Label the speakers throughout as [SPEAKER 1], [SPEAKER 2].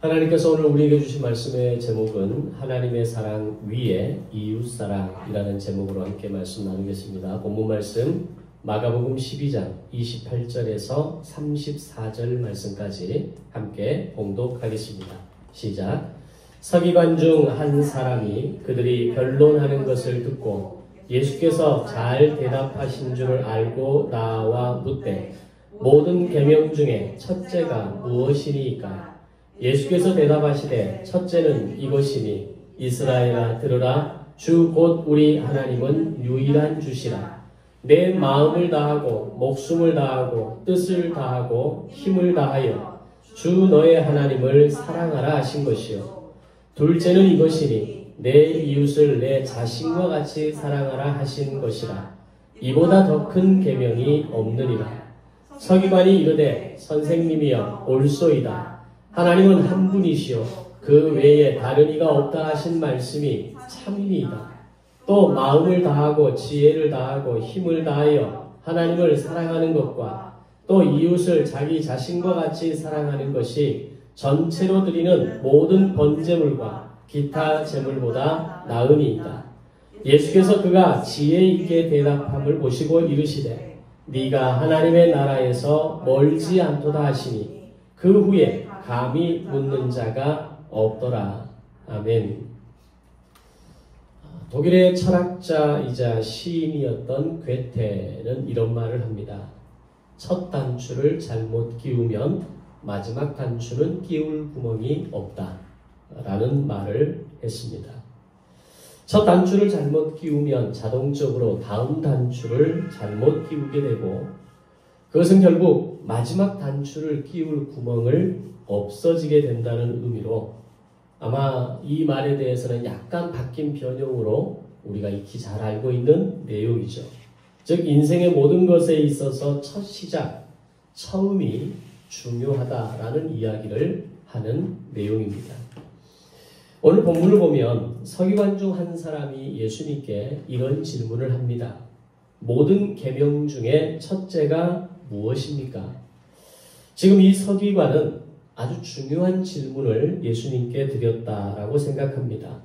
[SPEAKER 1] 하나님께서 오늘 우리에게 주신 말씀의 제목은 하나님의 사랑 위에 이웃사랑이라는 제목으로 함께 말씀 나누겠습니다. 본문 말씀 마가복음 12장 28절에서 34절 말씀까지 함께 봉독하겠습니다. 시작. 서기관 중 한 사람이 그들이 변론하는 것을 듣고 예수께서 잘 대답하신 줄을 알고 나와 묻되 모든 계명 중에 첫째가 무엇이니까? 예수께서 대답하시되 첫째는 이것이니 이스라엘아 들으라 주 곧 우리 하나님은 유일한 주시라. 내 마음을 다하고 목숨을 다하고 뜻을 다하고 힘을 다하여 주 너의 하나님을 사랑하라 하신 것이요. 둘째는 이것이니 내 이웃을 내 자신과 같이 사랑하라 하신 것이라. 이보다 더 큰 계명이 없느니라. 서기관이 이르되 선생님이여 옳소이다. 하나님은 한 분이시요 그 외에 다른 이가 없다 하신 말씀이 참이니이다. 또 마음을 다하고 지혜를 다하고 힘을 다하여 하나님을 사랑하는 것과 또 이웃을 자기 자신과 같이 사랑하는 것이 전체로 드리는 모든 번제물과 기타 제물보다 나으니이다. 예수께서 그가 지혜 있게 대답함을 보시고 이르시되 네가 하나님의 나라에서 멀지 않도다 하시니 그 후에 감히 묻는 자가 없더라. 아멘. 독일의 철학자이자 시인이었던 괴테는 이런 말을 합니다. 첫 단추를 잘못 끼우면 마지막 단추는 끼울 구멍이 없다 라는 말을 했습니다. 첫 단추를 잘못 끼우면 자동적으로 다음 단추를 잘못 끼우게 되고 그것은 결국 마지막 단추를 끼울 구멍을 없어지게 된다는 의미로 아마 이 말에 대해서는 약간 바뀐 변형으로 우리가 익히 잘 알고 있는 내용이죠. 즉 인생의 모든 것에 있어서 첫 시작, 처음이 중요하다라는 이야기를 하는 내용입니다. 오늘 본문을 보면 서기관 중 한 사람이 예수님께 이런 질문을 합니다. 모든 계명 중에 첫째가 무엇입니까? 지금 이 서기관은 아주 중요한 질문을 예수님께 드렸다라고 생각합니다.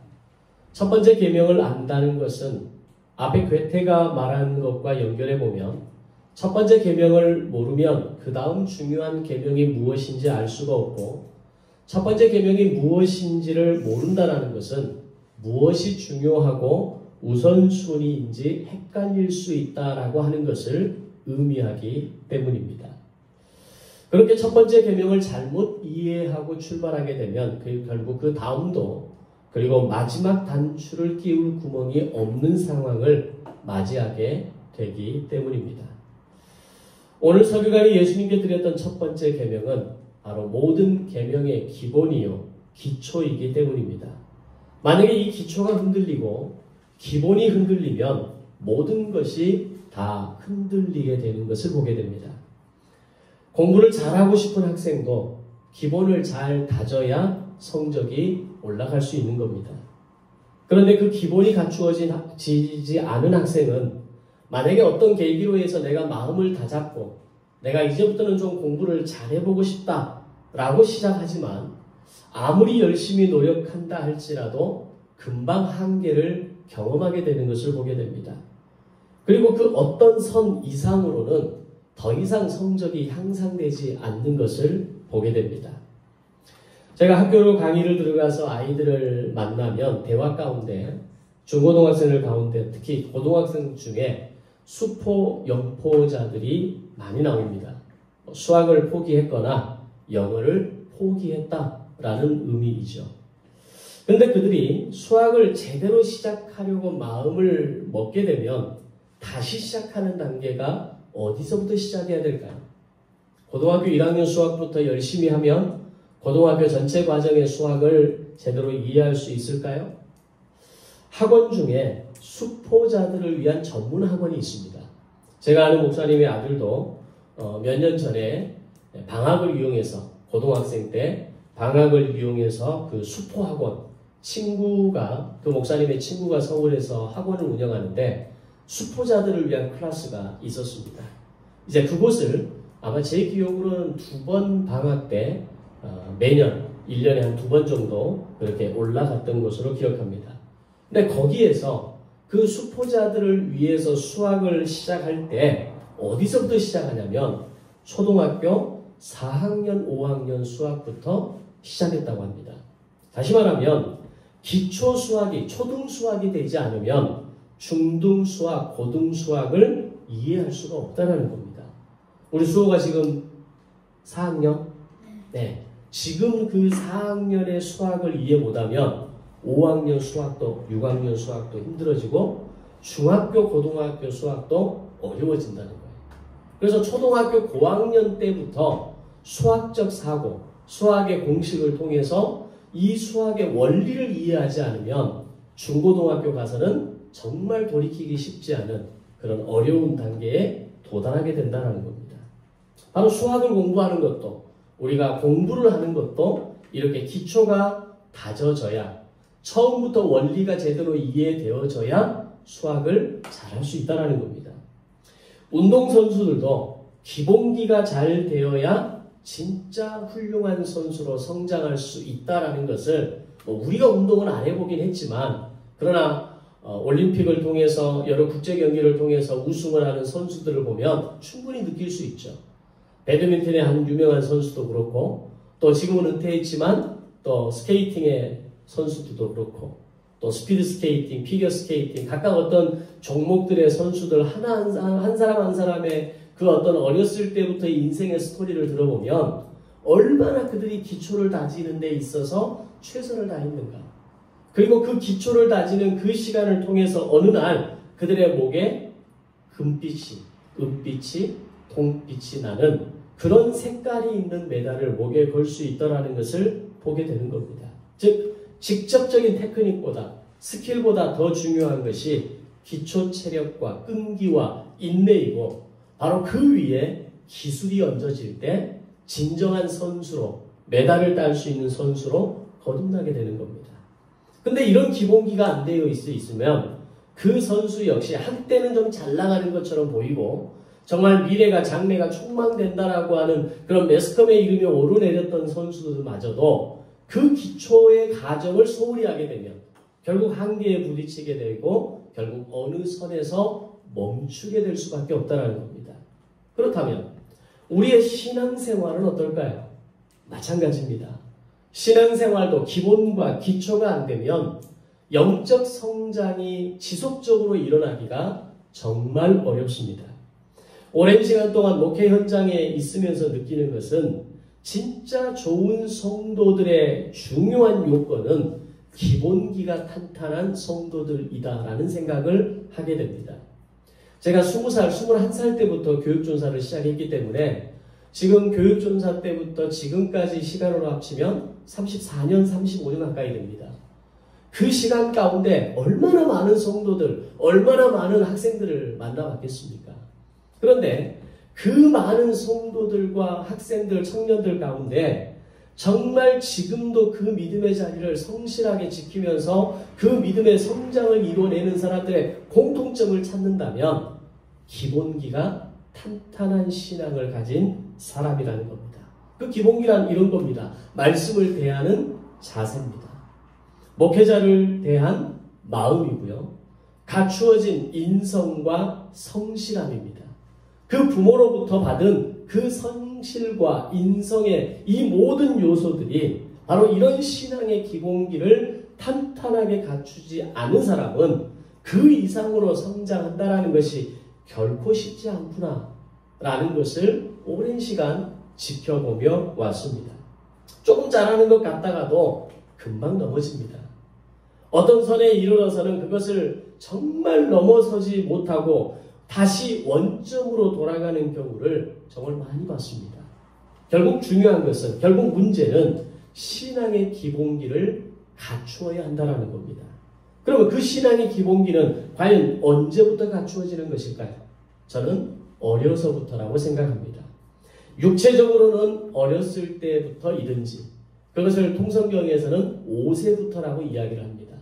[SPEAKER 1] 첫 번째 계명을 안다는 것은 앞에 괴테가 말한 것과 연결해 보면 첫 번째 계명을 모르면 그 다음 중요한 계명이 무엇인지 알 수가 없고 첫 번째 계명이 무엇인지를 모른다는 것은 무엇이 중요하고 우선순위인지 헷갈릴 수 있다라고 하는 것을 의미하기 때문입니다. 그렇게 첫 번째 계명을 잘못 이해하고 출발하게 되면 결국 그 다음도 그리고 마지막 단추를 끼울 구멍이 없는 상황을 맞이하게 되기 때문입니다. 오늘 서기관이 예수님께 드렸던 첫 번째 계명은 바로 모든 계명의 기본이요 기초이기 때문입니다. 만약에 이 기초가 흔들리고 기본이 흔들리면 모든 것이 다 흔들리게 되는 것을 보게 됩니다. 공부를 잘하고 싶은 학생도 기본을 잘 다져야 성적이 올라갈 수 있는 겁니다. 그런데 그 기본이 갖추어지지 않은 학생은 만약에 어떤 계기로 해서 내가 마음을 다잡고 내가 이제부터는 좀 공부를 잘해보고 싶다라고 시작하지만 아무리 열심히 노력한다 할지라도 금방 한계를 경험하게 되는 것을 보게 됩니다. 그리고 그 어떤 선 이상으로는 더 이상 성적이 향상되지 않는 것을 보게 됩니다. 제가 학교로 강의를 들어가서 아이들을 만나면 대화 가운데 중고등학생들 가운데 특히 고등학생 중에 수포 영포자들이 많이 나옵니다. 수학을 포기했거나 영어를 포기했다라는 의미이죠. 그런데 그들이 수학을 제대로 시작하려고 마음을 먹게 되면 다시 시작하는 단계가 어디서부터 시작해야 될까요? 고등학교 1학년 수학부터 열심히 하면 고등학교 전체 과정의 수학을 제대로 이해할 수 있을까요? 학원 중에 수포자들을 위한 전문 학원이 있습니다. 제가 아는 목사님의 아들도 몇 년 전에 방학을 이용해서 고등학생 때 방학을 이용해서 그 수포 학원 그 목사님의 친구가 서울에서 학원을 운영하는데 수포자들을 위한 클래스가 있었습니다. 이제 그곳을 아마 제 기억으로는 2번 방학 때 매년 1년에 한 2번 정도 그렇게 올라갔던 것으로 기억합니다. 근데 거기에서 그 수포자들을 위해서 수학을 시작할 때 어디서부터 시작하냐면 초등학교 4학년, 5학년 수학부터 시작했다고 합니다. 다시 말하면 기초 수학이, 초등 수학이 되지 않으면 중등 수학, 고등 수학을 이해할 수가 없다는 겁니다. 우리 수호가 지금 4학년? 네. 지금 그 4학년의 수학을 이해 못하면 5학년 수학도, 6학년 수학도 힘들어지고 중학교, 고등학교 수학도 어려워진다는 거예요. 그래서 초등학교 고학년 때부터 수학적 사고, 수학의 공식을 통해서 이 수학의 원리를 이해하지 않으면 중고등학교 가서는 정말 돌이키기 쉽지 않은 그런 어려운 단계에 도달하게 된다는 겁니다. 바로 수학을 공부하는 것도, 우리가 공부를 하는 것도 이렇게 기초가 다져져야, 처음부터 원리가 제대로 이해되어져야 수학을 잘할 수 있다는 겁니다. 운동선수들도 기본기가 잘 되어야 진짜 훌륭한 선수로 성장할 수 있다는 것을 우리가 운동을 안 해보긴 했지만, 그러나 올림픽을 통해서 여러 국제 경기를 통해서 우승을 하는 선수들을 보면 충분히 느낄 수 있죠. 배드민턴의 한 유명한 선수도 그렇고, 또 지금은 은퇴했지만 또 스케이팅의 선수들도 그렇고, 또 스피드 스케이팅, 피겨 스케이팅, 각각 어떤 종목들의 선수들 한 사람 한 사람의 그 어떤 어렸을 때부터의 인생의 스토리를 들어보면 얼마나 그들이 기초를 다지는 데 있어서 최선을 다했는가. 그리고 그 기초를 다지는 그 시간을 통해서 어느 날 그들의 목에 금빛이, 은빛이, 통빛이 나는 그런 색깔이 있는 메달을 목에 걸 수 있다는 것을 보게 되는 겁니다. 즉 직접적인 테크닉보다, 스킬보다 더 중요한 것이 기초 체력과 끈기와 인내이고, 바로 그 위에 기술이 얹어질 때 진정한 선수로, 메달을 딸 수 있는 선수로 거듭나게 되는 겁니다. 근데 이런 기본기가 안 되어 있으면 그 선수 역시 한때는 좀 잘 나가는 것처럼 보이고, 정말 미래가, 장래가 촉망된다라고 하는 그런 매스컴의 이름이 오르내렸던 선수들마저도 그 기초의 가정을 소홀히 하게 되면 결국 한계에 부딪히게 되고 결국 어느 선에서 멈추게 될 수밖에 없다는 겁니다. 그렇다면 우리의 신앙생활은 어떨까요? 마찬가지입니다. 신앙생활도 기본과 기초가 안 되면 영적 성장이 지속적으로 일어나기가 정말 어렵습니다. 오랜 시간 동안 목회 현장에 있으면서 느끼는 것은 진짜 좋은 성도들의 중요한 요건은 기본기가 탄탄한 성도들이다라는 생각을 하게 됩니다. 제가 20살, 21살 때부터 교육전사를 시작했기 때문에 지금 교육전사 때부터 지금까지 시간으로 합치면 34년, 35년 가까이 됩니다. 그 시간 가운데 얼마나 많은 성도들, 얼마나 많은 학생들을 만나봤겠습니까? 그런데 그 많은 성도들과 학생들, 청년들 가운데 정말 지금도 그 믿음의 자리를 성실하게 지키면서 그 믿음의 성장을 이뤄내는 사람들의 공통점을 찾는다면 기본기가 탄탄한 신앙을 가진 사람이라는 겁니다. 그 기본기란 이런 겁니다. 말씀을 대하는 자세입니다. 목회자를 대한 마음이고요. 갖추어진 인성과 성실함입니다. 그 부모로부터 받은 그 성실과 인성의 이 모든 요소들이 바로 이런 신앙의 기본기를 탄탄하게 갖추지 않은 사람은 그 이상으로 성장한다는 것이 결코 쉽지 않구나 라는 것을 오랜 시간 지켜보며 왔습니다. 조금 잘하는 것 같다가도 금방 넘어집니다. 어떤 선에 이르러서는 그것을 정말 넘어서지 못하고 다시 원점으로 돌아가는 경우를 정말 많이 봤습니다. 결국 중요한 것은, 결국 문제는 신앙의 기본기를 갖추어야 한다는 겁니다. 그러면 그 신앙의 기본기는 과연 언제부터 갖추어지는 것일까요? 저는 어려서부터라고 생각합니다. 육체적으로는 어렸을 때부터이든지, 그것을 통성경에서는 5세부터라고 이야기를 합니다.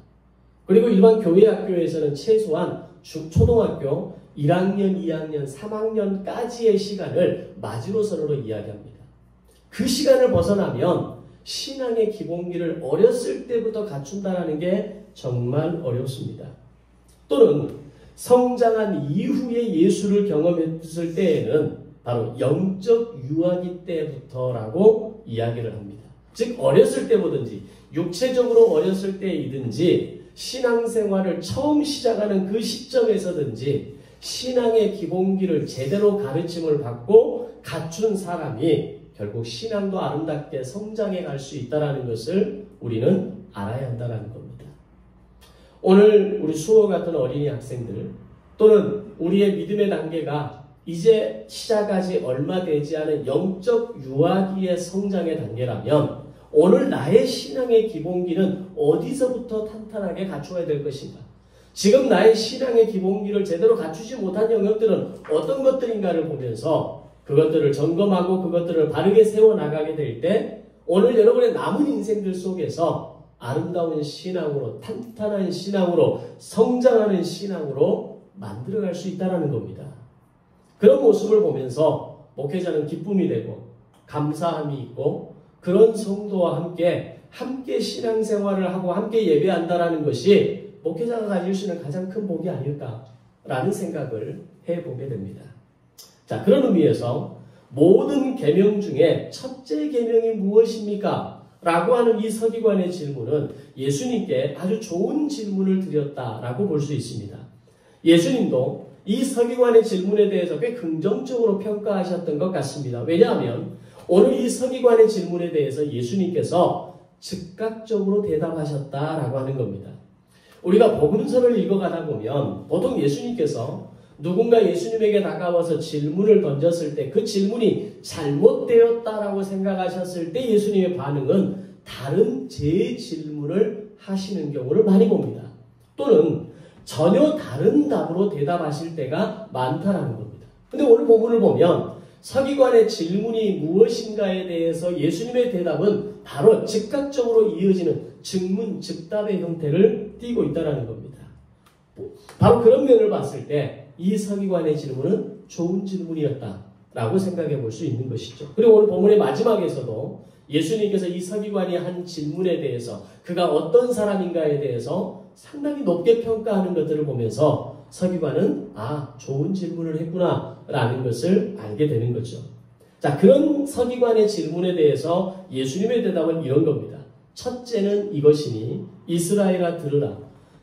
[SPEAKER 1] 그리고 일반 교회 학교에서는 최소한 초등학교 1학년, 2학년, 3학년까지의 시간을 마지노선으로 이야기합니다. 그 시간을 벗어나면 신앙의 기본기를 어렸을 때부터 갖춘다는 게 정말 어렵습니다. 또는 성장한 이후에 예수를 경험했을 때에는 바로 영적 유아기 때부터라고 이야기를 합니다. 즉 어렸을 때보든지 육체적으로 어렸을 때이든지 신앙생활을 처음 시작하는 그 시점에서든지 신앙의 기본기를 제대로 가르침을 받고 갖춘 사람이 결국 신앙도 아름답게 성장해 갈 수 있다는 것을 우리는 알아야 한다는 겁니다. 오늘 우리 수호 같은 어린이 학생들 또는 우리의 믿음의 단계가 이제 시작하지 얼마 되지 않은 영적 유아기의 성장의 단계라면 오늘 나의 신앙의 기본기는 어디서부터 탄탄하게 갖추어야 될 것인가? 지금 나의 신앙의 기본기를 제대로 갖추지 못한 영역들은 어떤 것들인가를 보면서 그것들을 점검하고 그것들을 바르게 세워나가게 될 때 오늘 여러분의 남은 인생들 속에서 아름다운 신앙으로 탄탄한 신앙으로 성장하는 신앙으로 만들어갈 수 있다는 겁니다. 그런 모습을 보면서 목회자는 기쁨이 되고 감사함이 있고 그런 성도와 함께 신앙생활을 하고 함께 예배한다라는 것이 목회자가 가질 수 있는 가장 큰 복이 아닐까라는 생각을 해보게 됩니다. 자, 그런 의미에서 모든 계명 중에 첫째 계명이 무엇입니까? 라고 하는 이 서기관의 질문은 예수님께 아주 좋은 질문을 드렸다라고 볼 수 있습니다. 예수님도 이 서기관의 질문에 대해서 꽤 긍정적으로 평가하셨던 것 같습니다. 왜냐하면 오늘 이 서기관의 질문에 대해서 예수님께서 즉각적으로 대답하셨다라고 하는 겁니다. 우리가 복음서를 읽어가다 보면 보통 예수님께서 누군가 예수님에게 다가와서 질문을 던졌을 때 그 질문이 잘못되었다라고 생각하셨을 때 예수님의 반응은 다른 재질문을 하시는 경우를 많이 봅니다. 또는 전혀 다른 답으로 대답하실 때가 많다라는 겁니다. 근데 오늘 본문을 보면 서기관의 질문이 무엇인가에 대해서 예수님의 대답은 바로 즉각적으로 이어지는 즉문 즉답의 형태를 띠고 있다는 겁니다. 바로 그런 면을 봤을 때 이 서기관의 질문은 좋은 질문이었다라고 생각해 볼 수 있는 것이죠. 그리고 오늘 본문의 마지막에서도 예수님께서 이 서기관이 한 질문에 대해서 그가 어떤 사람인가에 대해서 상당히 높게 평가하는 것들을 보면서 서기관은 좋은 질문을 했구나 라는 것을 알게 되는 거죠. 자, 그런 서기관의 질문에 대해서 예수님의 대답은 이런 겁니다. 첫째는 이것이니 이스라엘아 들으라.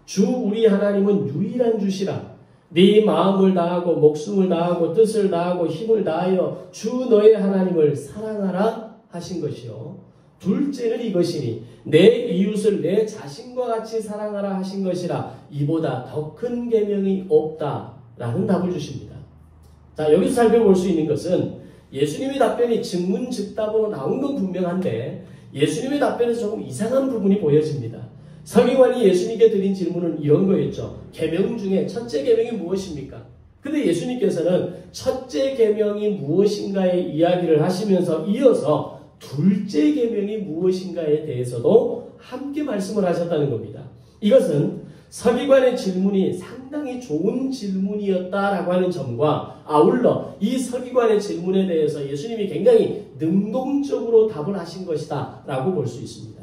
[SPEAKER 1] 주 우리 하나님은 유일한 주시라. 네 마음을 다하고 목숨을 다하고 뜻을 다하고 힘을 다하여 주 너의 하나님을 사랑하라 하신 것이요. 둘째는 이것이니 내 이웃을 내 자신과 같이 사랑하라 하신 것이라. 이보다 더 큰 계명이 없다라는 답을 주십니다. 자, 여기서 살펴볼 수 있는 것은 예수님의 답변이 즉문즉답으로 나온 건 분명한데 예수님의 답변에서 조금 이상한 부분이 보여집니다. 서기관이 예수님께 드린 질문은 이런 거였죠. 계명 중에 첫째 계명이 무엇입니까? 근데 예수님께서는 첫째 계명이 무엇인가의 이야기를 하시면서 이어서 둘째 계명이 무엇인가에 대해서도 함께 말씀을 하셨다는 겁니다. 이것은 서기관의 질문이 상당히 좋은 질문이었다라고 하는 점과 아울러 이 서기관의 질문에 대해서 예수님이 굉장히 능동적으로 답을 하신 것이다 라고 볼 수 있습니다.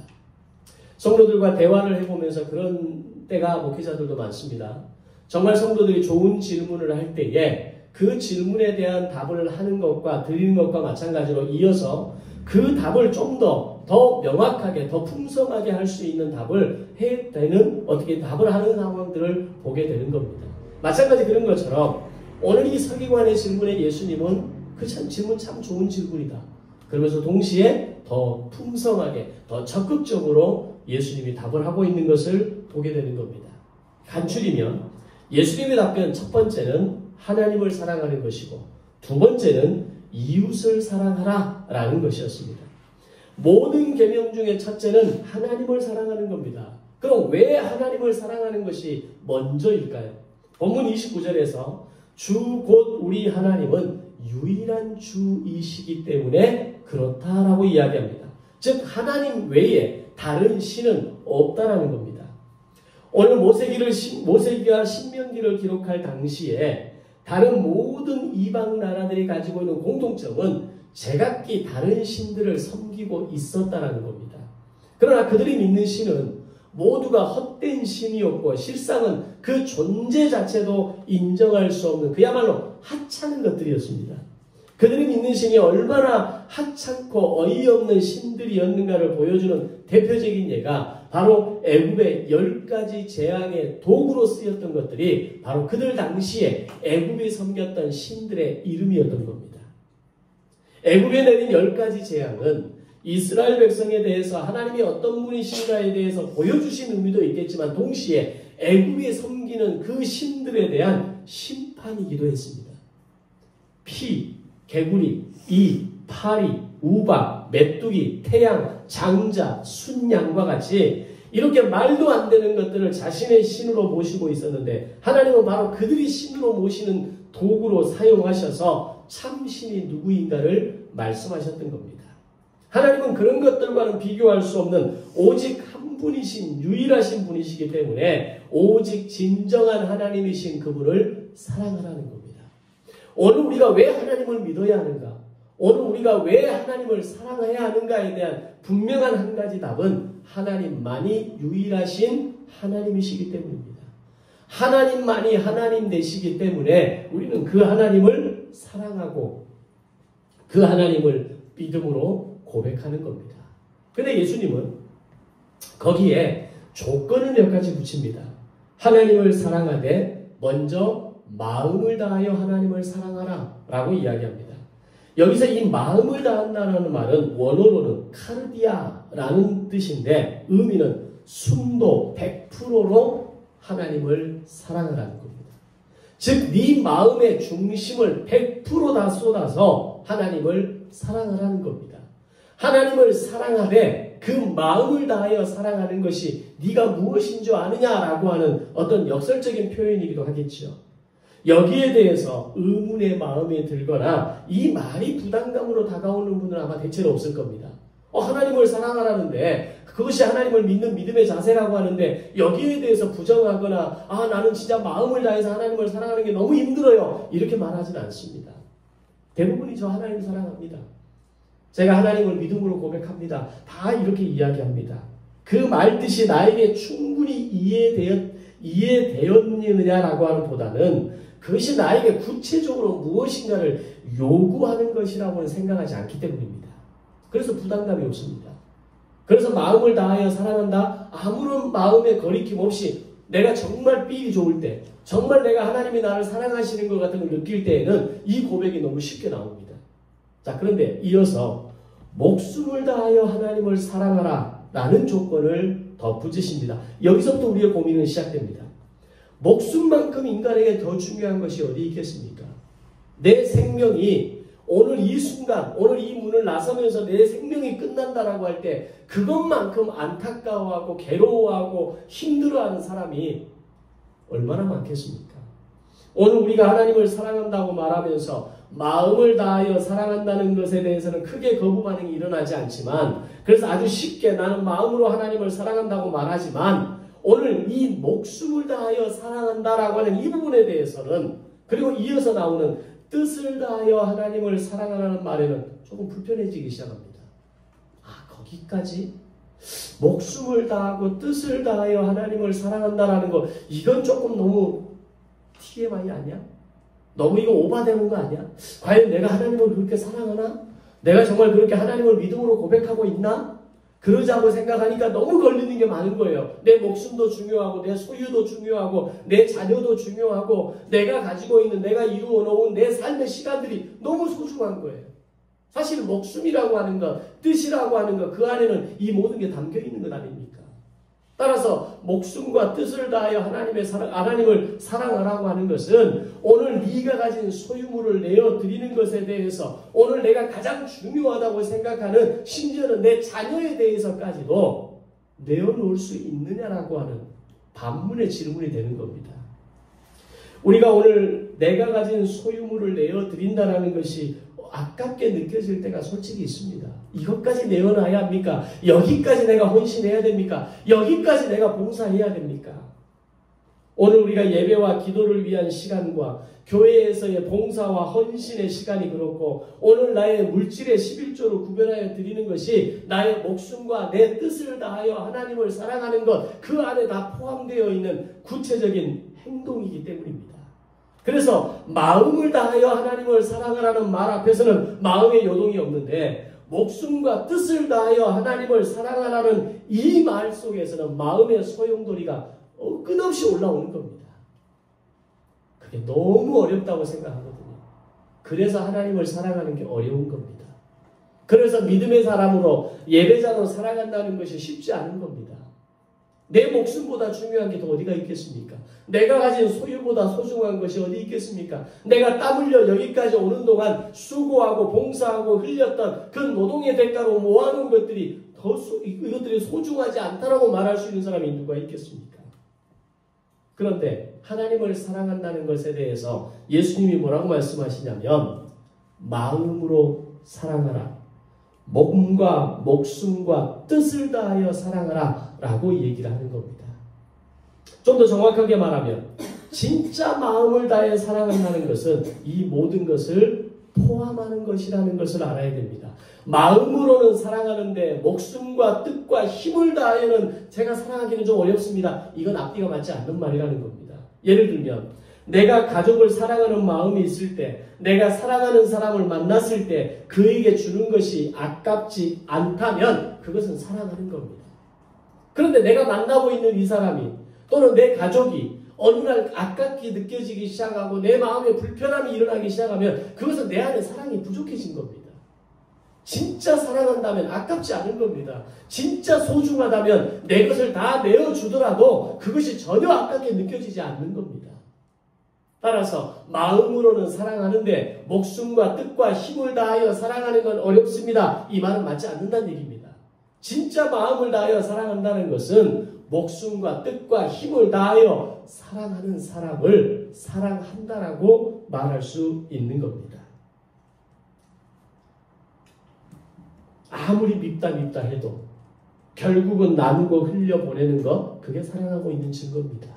[SPEAKER 1] 성도들과 대화를 해보면서 그런 때가 목회자들도 많습니다. 정말 성도들이 좋은 질문을 할 때에 그 질문에 대한 답을 하는 것과 드리는 것과 마찬가지로 이어서 그 답을 좀 더 명확하게 더 풍성하게 할 수 있는 답을 해되는 어떻게 답을 하는 상황들을 보게 되는 겁니다. 마찬가지 그런 것처럼 오늘 이 서기관의 질문에 예수님은 그 질문 참 좋은 질문이다. 그러면서 동시에 더 풍성하게 더 적극적으로 예수님이 답을 하고 있는 것을 보게 되는 겁니다. 간추리면 예수님의 답변 첫 번째는 하나님을 사랑하는 것이고 두 번째는 이웃을 사랑하라 라는 것이었습니다. 모든 계명 중에 첫째는 하나님을 사랑하는 겁니다. 그럼 왜 하나님을 사랑하는 것이 먼저일까요? 본문 29절에서 주 곧 우리 하나님은 유일한 주이시기 때문에 그렇다라고 이야기합니다. 즉 하나님 외에 다른 신은 없다라는 겁니다. 오늘 모세기가 신명기를 기록할 당시에 다른 모든 이방 나라들이 가지고 있는 공통점은 제각기 다른 신들을 섬기고 있었다는 겁니다. 그러나 그들이 믿는 신은 모두가 헛된 신이었고 실상은 그 존재 자체도 인정할 수 없는 그야말로 하찮은 것들이었습니다. 그들이 믿는 신이 얼마나 하찮고 어이없는 신들이었는가를 보여주는 대표적인 예가 바로 애굽의 10가지 재앙의 도구로 쓰였던 것들이 바로 그들 당시에 애굽이 섬겼던 신들의 이름이었던 겁니다. 애굽에 내린 10가지 재앙은 이스라엘 백성에 대해서 하나님이 어떤 분이신가에 대해서 보여주신 의미도 있겠지만 동시에 애굽이 섬기는 그 신들에 대한 심판이기도 했습니다. 피, 개구리, 이, 파리, 우박, 메뚜기, 태양, 장자, 순양과 같이 이렇게 말도 안 되는 것들을 자신의 신으로 모시고 있었는데 하나님은 바로 그들이 신으로 모시는 도구로 사용하셔서 참신이 누구인가를 말씀하셨던 겁니다. 하나님은 그런 것들과는 비교할 수 없는 오직 한 분이신 유일하신 분이시기 때문에 오직 진정한 하나님이신 그분을 사랑하라는 겁니다. 오늘 우리가 왜 하나님을 믿어야 하는가? 오늘 우리가 왜 하나님을 사랑해야 하는가에 대한 분명한 한 가지 답은 하나님만이 유일하신 하나님이시기 때문입니다. 하나님만이 하나님 되시기 때문에 우리는 그 하나님을 사랑하고 그 하나님을 믿음으로 고백하는 겁니다. 그런데 예수님은 거기에 조건을 몇 가지 붙입니다. 하나님을 사랑하되 먼저 마음을 다하여 하나님을 사랑하라 라고 이야기합니다. 여기서 이 마음을 다한다는 말은 원어로는 카르디아라는 뜻인데 의미는 순도 100%로 하나님을 사랑하라는 겁니다. 즉 네 마음의 중심을 100% 다 쏟아서 하나님을 사랑하라는 겁니다. 하나님을 사랑하되 그 마음을 다하여 사랑하는 것이 네가 무엇인 줄 아느냐라고 하는 어떤 역설적인 표현이기도 하겠죠. 여기에 대해서 의문의 마음이 들거나 이 말이 부담감으로 다가오는 분은 아마 대체로 없을 겁니다. 하나님을 사랑하라는데 그것이 하나님을 믿는 믿음의 자세라고 하는데 여기에 대해서 부정하거나 나는 진짜 마음을 다해서 하나님을 사랑하는 게 너무 힘들어요. 이렇게 말하지는 않습니다. 대부분이 저 하나님을 사랑합니다. 제가 하나님을 믿음으로 고백합니다. 다 이렇게 이야기합니다. 그 말 뜻이 나에게 충분히 이해되었느냐라고 하는 보다는 그것이 나에게 구체적으로 무엇인가를 요구하는 것이라고는 생각하지 않기 때문입니다. 그래서 부담감이 없습니다. 그래서 마음을 다하여 사랑한다. 아무런 마음의 거리낌 없이 내가 정말 삘이 좋을 때 정말 내가 하나님이 나를 사랑하시는 것 같은 걸 느낄 때에는 이 고백이 너무 쉽게 나옵니다. 자, 그런데 이어서 목숨을 다하여 하나님을 사랑하라 라는 조건을 덧붙이십니다. 여기서부터 우리의 고민은 시작됩니다. 목숨만큼 인간에게 더 중요한 것이 어디 있겠습니까? 내 생명이 오늘 이 순간, 오늘 이 문을 나서면서 내 생명이 끝난다라고 할 때 그것만큼 안타까워하고 괴로워하고 힘들어하는 사람이 얼마나 많겠습니까? 오늘 우리가 하나님을 사랑한다고 말하면서 마음을 다하여 사랑한다는 것에 대해서는 크게 거부 반응이 일어나지 않지만 그래서 아주 쉽게 나는 마음으로 하나님을 사랑한다고 말하지만 오늘 이 목숨을 다하여 사랑한다라고 하는 이 부분에 대해서는 그리고 이어서 나오는 뜻을 다하여 하나님을 사랑하라는 말에는 조금 불편해지기 시작합니다. 거기까지? 목숨을 다하고 뜻을 다하여 하나님을 사랑한다라는 거 이건 조금 너무 TMI 아니야? 너무 이거 오바되는 거 아니야? 과연 내가 하나님을 그렇게 사랑하나? 내가 정말 그렇게 하나님을 믿음으로 고백하고 있나? 그러자고 생각하니까 너무 걸리는 게 많은 거예요. 내 목숨도 중요하고 내 소유도 중요하고 내 자녀도 중요하고 내가 가지고 있는 내가 이루어 놓은 내 삶의 시간들이 너무 소중한 거예요. 사실 목숨이라고 하는 것, 뜻이라고 하는 것, 그 안에는 이 모든 게 담겨 있는 것 아닙니까? 따라서 목숨과 뜻을 다하여 하나님을 사랑하라고 하는 것은 오늘 네가 가진 소유물을 내어드리는 것에 대해서 오늘 내가 가장 중요하다고 생각하는 심지어는 내 자녀에 대해서까지도 내어놓을 수 있느냐라고 하는 반문의 질문이 되는 겁니다. 우리가 오늘 내가 가진 소유물을 내어드린다는 것이 아깝게 느껴질 때가 솔직히 있습니다. 이것까지 내어놔야 합니까? 여기까지 내가 헌신해야 됩니까? 여기까지 내가 봉사해야 됩니까? 오늘 우리가 예배와 기도를 위한 시간과 교회에서의 봉사와 헌신의 시간이 그렇고 오늘 나의 물질의 11조를 구별하여 드리는 것이 나의 목숨과 내 뜻을 다하여 하나님을 사랑하는 것, 그 안에 다 포함되어 있는 구체적인 행동이기 때문입니다. 그래서 마음을 다하여 하나님을 사랑하라는 말 앞에서는 마음의 요동이 없는데 목숨과 뜻을 다하여 하나님을 사랑하라는 이 말 속에서는 마음의 소용돌이가 끝없이 올라오는 겁니다. 그게 너무 어렵다고 생각하거든요. 그래서 하나님을 사랑하는 게 어려운 겁니다. 그래서 믿음의 사람으로 예배자로 살아간다는 것이 쉽지 않은 겁니다. 내 목숨보다 중요한 게 더 어디가 있겠습니까? 내가 가진 소유보다 소중한 것이 어디 있겠습니까? 내가 땀 흘려 여기까지 오는 동안 수고하고 봉사하고 흘렸던 그 노동의 대가로 모아놓은 것들이 이것들이 소중하지 않다라고 말할 수 있는 사람이 누가 있겠습니까? 그런데 하나님을 사랑한다는 것에 대해서 예수님이 뭐라고 말씀하시냐면 마음으로 사랑하라. 몸과 목숨과 뜻을 다하여 사랑하라 라고 얘기를 하는 겁니다. 좀 더 정확하게 말하면 진짜 마음을 다해 사랑한다는 것은 이 모든 것을 포함하는 것이라는 것을 알아야 됩니다. 마음으로는 사랑하는데 목숨과 뜻과 힘을 다하여는 제가 사랑하기는 좀 어렵습니다. 이건 앞뒤가 맞지 않는 말이라는 겁니다. 예를 들면 내가 가족을 사랑하는 마음이 있을 때, 내가 사랑하는 사람을 만났을 때 그에게 주는 것이 아깝지 않다면 그것은 사랑하는 겁니다. 그런데 내가 만나고 있는 이 사람이 또는 내 가족이 어느 날 아깝게 느껴지기 시작하고 내 마음에 불편함이 일어나기 시작하면 그것은 내 안에 사랑이 부족해진 겁니다. 진짜 사랑한다면 아깝지 않은 겁니다. 진짜 소중하다면 내 것을 다 내어주더라도 그것이 전혀 아깝게 느껴지지 않는 겁니다. 따라서 마음으로는 사랑하는데 목숨과 뜻과 힘을 다하여 사랑하는 건 어렵습니다. 이 말은 맞지 않는다는 얘기입니다. 진짜 마음을 다하여 사랑한다는 것은 목숨과 뜻과 힘을 다하여 사랑하는 사람을 사랑한다라고 말할 수 있는 겁니다. 아무리 밉다 해도 결국은 나누고 흘려보내는 것, 그게 사랑하고 있는 증거입니다.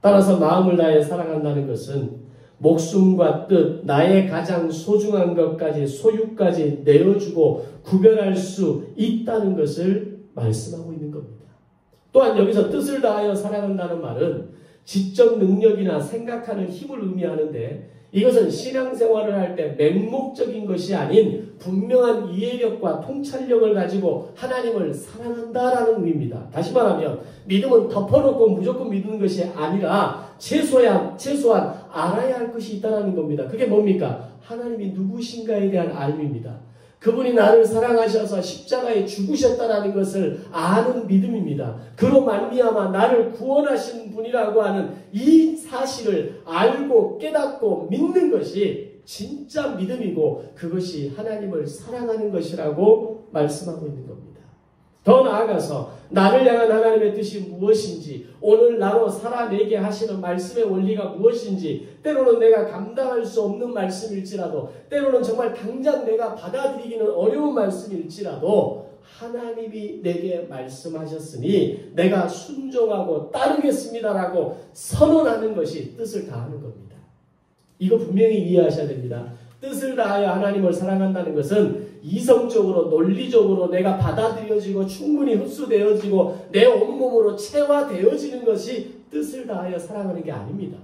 [SPEAKER 1] 따라서 마음을 다해 사랑한다는 것은 목숨과 뜻, 나의 가장 소중한 것까지, 소유까지 내어주고 구별할 수 있다는 것을 말씀하고 있는 겁니다. 또한 여기서 뜻을 다하여 사랑한다는 말은 지적 능력이나 생각하는 힘을 의미하는데 이것은 신앙생활을 할 때 맹목적인 것이 아닌 분명한 이해력과 통찰력을 가지고 하나님을 사랑한다라는 의미입니다. 다시 말하면 믿음은 덮어놓고 무조건 믿는 것이 아니라 최소한 알아야 할 것이 있다는 겁니다. 그게 뭡니까? 하나님이 누구신가에 대한 알미입니다. 그분이 나를 사랑하셔서 십자가에 죽으셨다는 것을 아는 믿음입니다. 그로 말미암아 나를 구원하신 분이라고 하는 이 사실을 알고 깨닫고 믿는 것이 진짜 믿음이고 그것이 하나님을 사랑하는 것이라고 말씀하고 있는 겁니다. 더 나아가서 나를 향한 하나님의 뜻이 무엇인지, 오늘 나로 살아내게 하시는 말씀의 원리가 무엇인지, 때로는 내가 감당할 수 없는 말씀일지라도, 때로는 정말 당장 내가 받아들이기는 어려운 말씀일지라도 하나님이 내게 말씀하셨으니 내가 순종하고 따르겠습니다라고 선언하는 것이 뜻을 다하는 겁니다. 이거 분명히 이해하셔야 됩니다. 뜻을 다하여 하나님을 사랑한다는 것은 이성적으로 논리적으로 내가 받아들여지고 충분히 흡수되어지고 내 온몸으로 체화되어지는 것이 뜻을 다하여 사랑하는 게 아닙니다.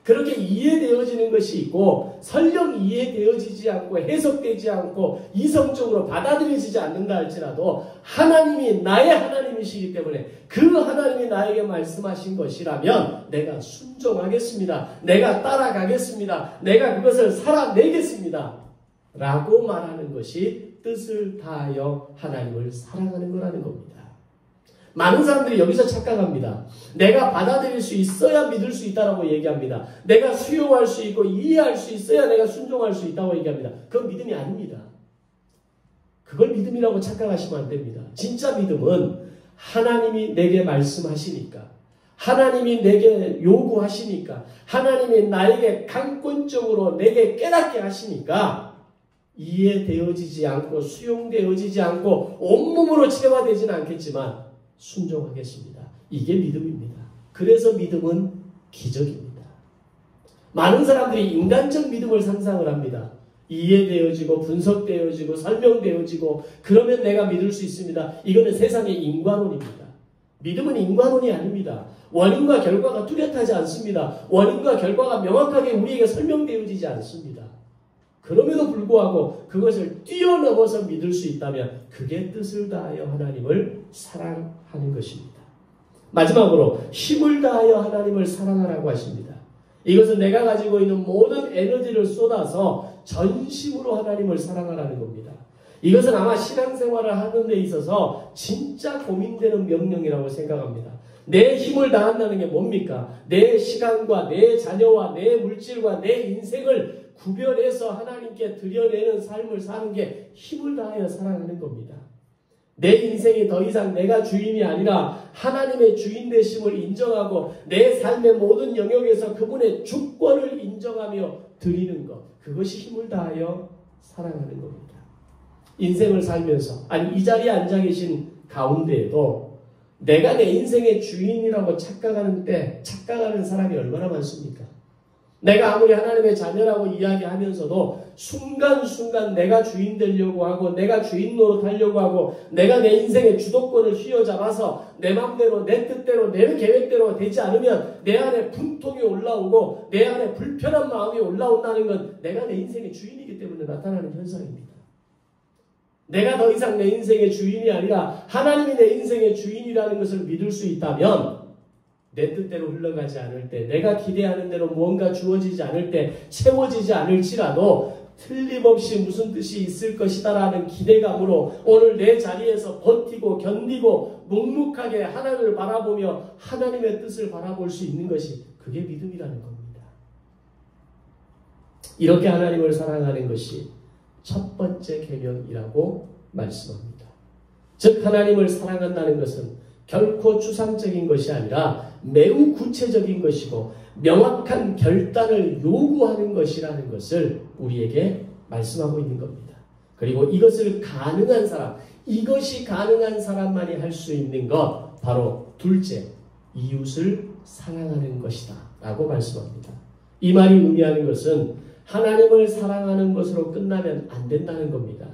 [SPEAKER 1] 그렇게 이해되어지는 것이 있고 설령 이해되어지지 않고 해석되지 않고 이성적으로 받아들여지지 않는다 할지라도 하나님이 나의 하나님이시기 때문에 그 하나님이 나에게 말씀하신 것이라면 내가 순종하겠습니다. 내가 따라가겠습니다. 내가 그것을 살아내겠습니다. 라고 말하는 것이 뜻을 다하여 하나님을 사랑하는 거라는 겁니다. 많은 사람들이 여기서 착각합니다. 내가 받아들일 수 있어야 믿을 수 있다고 얘기합니다. 내가 수용할 수 있고 이해할 수 있어야 내가 순종할 수 있다고 얘기합니다. 그건 믿음이 아닙니다. 그걸 믿음이라고 착각하시면 안 됩니다. 진짜 믿음은 하나님이 내게 말씀하시니까, 하나님이 내게 요구하시니까, 하나님이 나에게 강권적으로 내게 깨닫게 하시니까 이해되어지지 않고 수용되어지지 않고 온몸으로 체화되지는 않겠지만 순종하겠습니다. 이게 믿음입니다. 그래서 믿음은 기적입니다. 많은 사람들이 인간적 믿음을 상상을 합니다. 이해되어지고 분석되어지고 설명되어지고 그러면 내가 믿을 수 있습니다. 이거는 세상의 인과론입니다. 믿음은 인과론이 아닙니다. 원인과 결과가 뚜렷하지 않습니다. 원인과 결과가 명확하게 우리에게 설명되어지지 않습니다. 그럼에도 불구하고 그것을 뛰어넘어서 믿을 수 있다면 그게 뜻을 다하여 하나님을 사랑하는 것입니다. 마지막으로 힘을 다하여 하나님을 사랑하라고 하십니다. 이것은 내가 가지고 있는 모든 에너지를 쏟아서 전심으로 하나님을 사랑하라는 겁니다. 이것은 아마 신앙생활을 하는 데 있어서 진짜 고민되는 명령이라고 생각합니다. 내 힘을 다한다는 게 뭡니까? 내 시간과 내 자녀와 내 물질과 내 인생을 구별해서 하나님께 드려내는 삶을 사는 게 힘을 다하여 사랑하는 겁니다. 내 인생이 더 이상 내가 주인이 아니라 하나님의 주인 되심을 인정하고 내 삶의 모든 영역에서 그분의 주권을 인정하며 드리는 것, 그것이 힘을 다하여 사랑하는 겁니다. 인생을 살면서, 아니 이 자리에 앉아 계신 가운데에도 내가 내 인생의 주인이라고 착각하는 사람이 얼마나 많습니까? 내가 아무리 하나님의 자녀라고 이야기하면서도 순간순간 내가 주인 되려고 하고 내가 주인 노릇하려고 하고 내가 내 인생의 주도권을 휘어잡아서 내 맘대로 내 뜻대로 내 계획대로 되지 않으면 내 안에 분통이 올라오고 내 안에 불편한 마음이 올라온다는 건 내가 내 인생의 주인이기 때문에 나타나는 현상입니다. 내가 더 이상 내 인생의 주인이 아니라 하나님이 내 인생의 주인이라는 것을 믿을 수 있다면 내 뜻대로 흘러가지 않을 때, 내가 기대하는 대로 무언가 주어지지 않을 때, 채워지지 않을지라도 틀림없이 무슨 뜻이 있을 것이다라는 기대감으로 오늘 내 자리에서 버티고 견디고 묵묵하게 하나님을 바라보며 하나님의 뜻을 바라볼 수 있는 것이 그게 믿음이라는 겁니다. 이렇게 하나님을 사랑하는 것이 첫 번째 계명이라고 말씀합니다. 즉 하나님을 사랑한다는 것은 결코 추상적인 것이 아니라 매우 구체적인 것이고 명확한 결단을 요구하는 것이라는 것을 우리에게 말씀하고 있는 겁니다. 그리고 이것을 가능한 사람, 이것이 가능한 사람만이 할 수 있는 것, 바로 둘째, 이웃을 사랑하는 것이다 라고 말씀합니다. 이 말이 의미하는 것은 하나님을 사랑하는 것으로 끝나면 안 된다는 겁니다.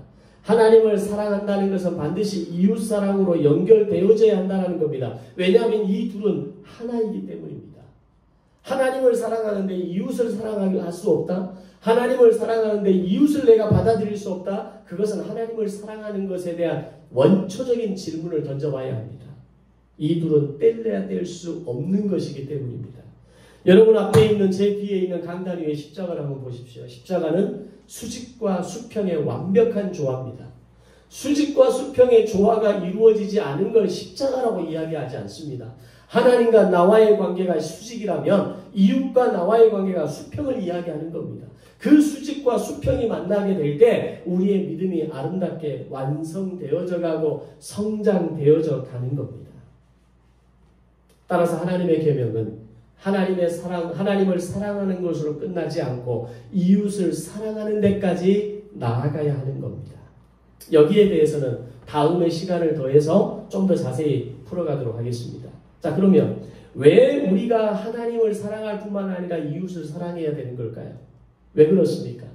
[SPEAKER 1] 하나님을 사랑한다는 것은 반드시 이웃사랑으로 연결되어져야 한다는 겁니다. 왜냐하면 이 둘은 하나이기 때문입니다. 하나님을 사랑하는데 이웃을 사랑할 수 없다? 하나님을 사랑하는데 이웃을 내가 받아들일 수 없다? 그것은 하나님을 사랑하는 것에 대한 원초적인 질문을 던져봐야 합니다. 이 둘은 뗄래야 뗄 수 없는 것이기 때문입니다. 여러분 앞에 있는 제 뒤에 있는 강단 위에 십자가를 한번 보십시오. 십자가는 수직과 수평의 완벽한 조화입니다. 수직과 수평의 조화가 이루어지지 않은 걸 십자가라고 이야기하지 않습니다. 하나님과 나와의 관계가 수직이라면 이웃과 나와의 관계가 수평을 이야기하는 겁니다. 그 수직과 수평이 만나게 될 때 우리의 믿음이 아름답게 완성되어져 가고 성장되어져 가는 겁니다. 따라서 하나님의 계명은 하나님을 사랑하는 것으로 끝나지 않고 이웃을 사랑하는 데까지 나아가야 하는 겁니다. 여기에 대해서는 다음의 시간을 더해서 좀 더 자세히 풀어가도록 하겠습니다. 자, 그러면 왜 우리가 하나님을 사랑할 뿐만 아니라 이웃을 사랑해야 되는 걸까요? 왜 그렇습니까?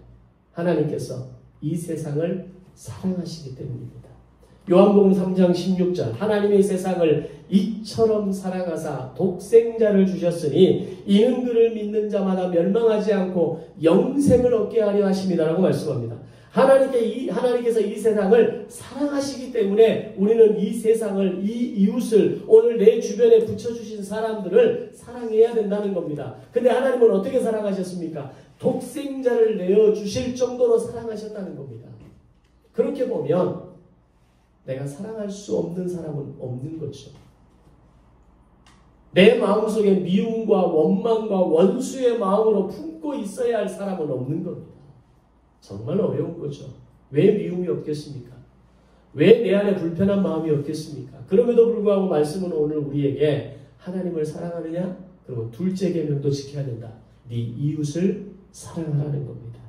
[SPEAKER 1] 하나님께서 이 세상을 사랑하시기 때문입니다. 요한복음 3장 16절 하나님의 세상을 이처럼 사랑하사 독생자를 주셨으니 이는 그를 믿는 자마다 멸망하지 않고 영생을 얻게 하려 하심이다라고 말씀합니다. 하나님께서 이 세상을 사랑하시기 때문에 우리는 이 세상을, 이 이웃을, 오늘 내 주변에 붙여주신 사람들을 사랑해야 된다는 겁니다. 근데 하나님은 어떻게 사랑하셨습니까? 독생자를 내어주실 정도로 사랑하셨다는 겁니다. 그렇게 보면 내가 사랑할 수 없는 사람은 없는 거죠. 내 마음속에 미움과 원망과 원수의 마음으로 품고 있어야 할 사람은 없는 겁니다. 정말 어려운 거죠. 왜 미움이 없겠습니까? 왜 내 안에 불편한 마음이 없겠습니까? 그럼에도 불구하고 말씀은 오늘 우리에게 하나님을 사랑하느냐? 그리고 둘째 계명도 지켜야 된다. 네 이웃을 사랑하라는 겁니다.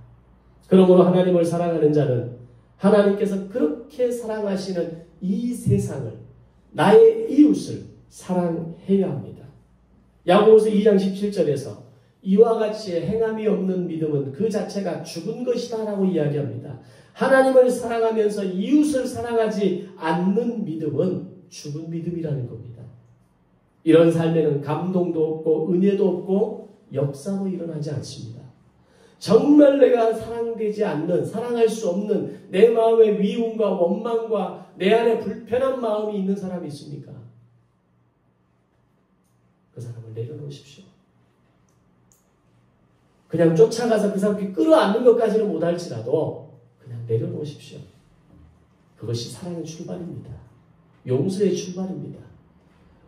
[SPEAKER 1] 그러므로 하나님을 사랑하는 자는 하나님께서 그렇게 사랑하시는 이 세상을, 나의 이웃을 사랑해야 합니다. 야고보서 2장 17절에서 이와 같이 행함이 없는 믿음은 그 자체가 죽은 것이다 라고 이야기합니다. 하나님을 사랑하면서 이웃을 사랑하지 않는 믿음은 죽은 믿음이라는 겁니다. 이런 삶에는 감동도 없고 은혜도 없고 역사도 일어나지 않습니다. 정말 내가 사랑되지 않는, 사랑할 수 없는 내 마음에 미움과 원망과 내 안에 불편한 마음이 있는 사람이 있습니까? 그 사람을 내려놓으십시오. 그냥 쫓아가서 그 사람을 끌어안는 것까지는 못할지라도 그냥 내려놓으십시오. 그것이 사랑의 출발입니다. 용서의 출발입니다.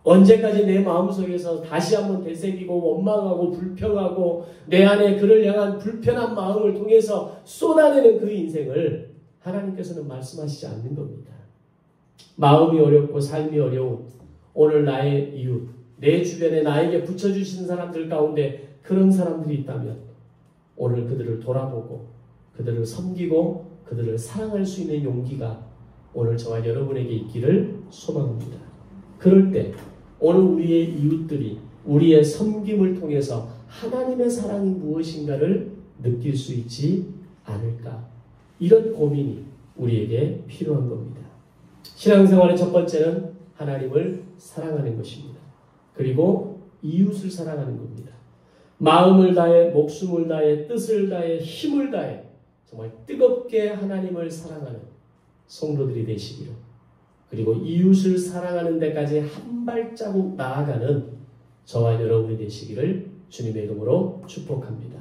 [SPEAKER 1] 언제까지 내 마음속에서 다시 한번 되새기고 원망하고 불평하고 내 안에 그를 향한 불편한 마음을 통해서 쏟아내는 그 인생을 하나님께서는 말씀하시지 않는 겁니다. 마음이 어렵고 삶이 어려운 오늘 나의 이웃, 내 주변에 나에게 붙여주시는 사람들 가운데 그런 사람들이 있다면 오늘 그들을 돌아보고 그들을 섬기고 그들을 사랑할 수 있는 용기가 오늘 저와 여러분에게 있기를 소망합니다. 그럴 때 오늘 우리의 이웃들이 우리의 섬김을 통해서 하나님의 사랑이 무엇인가를 느낄 수 있지 않을까? 이런 고민이 우리에게 필요한 겁니다. 신앙생활의 첫 번째는 하나님을 사랑하는 것입니다. 그리고 이웃을 사랑하는 겁니다. 마음을 다해, 목숨을 다해, 뜻을 다해, 힘을 다해 정말 뜨겁게 하나님을 사랑하는 성도들이 되시기를, 그리고 이웃을 사랑하는 데까지 한 발자국 나아가는 저와 여러분이 되시기를 주님의 이름으로 축복합니다.